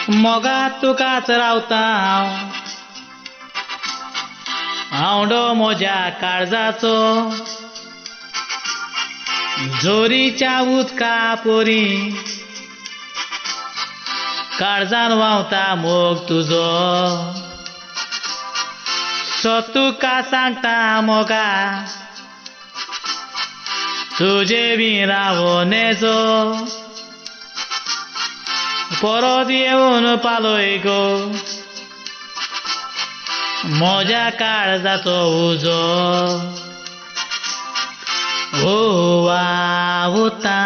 मोगात तुकाच रावता हांवडो म्हज्या काळजाचो झोरीच्या उदका पोरी काळजान व्हांवता मोग तुजो सो तुका सांगता मोगा तुजे बी रावोनेचो परत येवन पालोय गो म्हज्या काळजाचो उजो ओ वावुता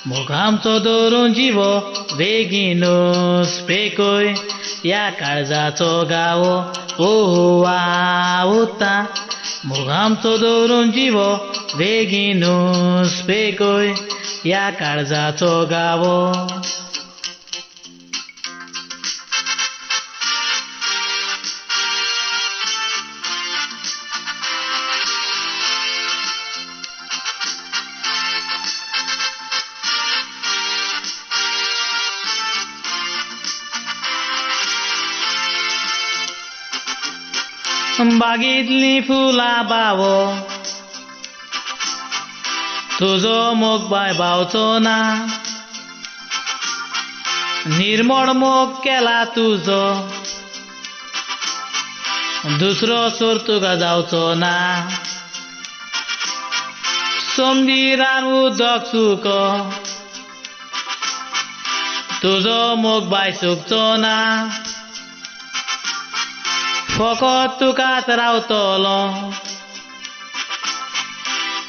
मोग आमचो दवरून जिवो बेगीनूच पेकोय या काळजाचो गावो ओ वावुता मोग आमचो दवरून जिवो बेगीनूच पेकोय या काळजाचो गावो बागेंतलीं फुलां बावो तुजो मोग बाय भावचो ना निर्मळ मोग केला तुजो दुसरो सोर तुका जावचो ना सोमदीरान उदक सुको तुजो मोग बाय सुकचो ना फकत तुकाच रावतलो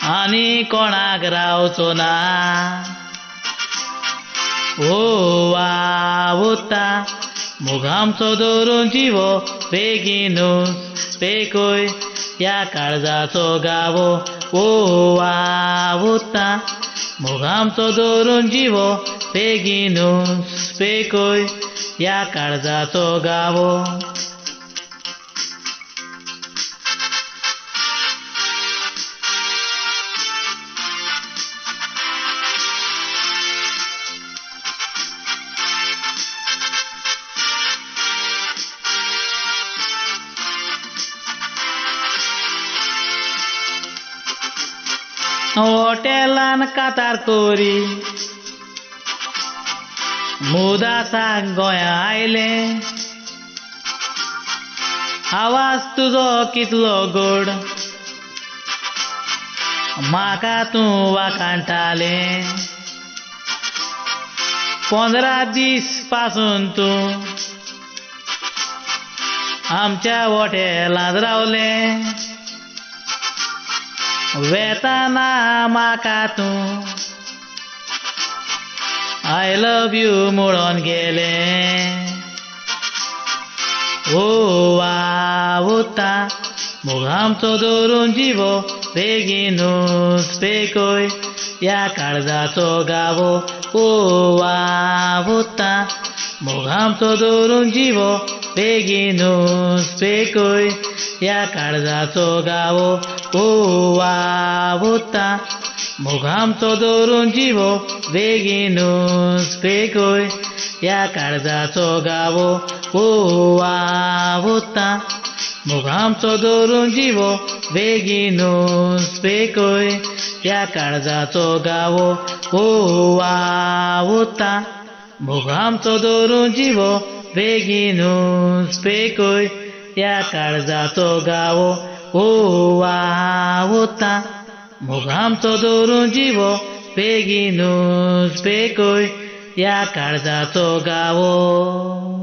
आनी कोणाक रावचो ना ओ वावुता मोग आमचो दवरून जिवो बेगीनूच पेकोय या काळजाचो गावो ओ वावुता मोग आमचो दवरून जिवो बेगीनूच पेकोय या काळजाचो गावो हॉटेलान कातार कोरी मुदासाक गोंया आयले आवाज तुजो कितलो गोड म्हाका तूं वाखाणटाले 15 दीस पासून तूं आमच्या हॉटेलांत रावले वेताना म्हाका तूं आय लव यू म्हणून गेले ओ वावुता मोग आमचो दवरून जिवो बेगीनूच पेकोय या काळजाचो गावो ओ वावुता मोग आमचो दवरून जिवो बेगीनूच पेकोय या काळजाचो गावो ओ वावुता मोग आमचो दवरून जिवो बेगीनूच पेकोय या काळजाचो गावो ओ वावुता मोग आमचो दवरून जिवो बेगीनूच पेकोय या काळजाचो गावो ओ वावुता मोग आमचो दवरून जिवो बेगीनूच पेकोय या काळजाचो गावो ओ वावुता मोग आमचो दवरून जिवो बेगीनूच पेकोय या काळजाचो गावो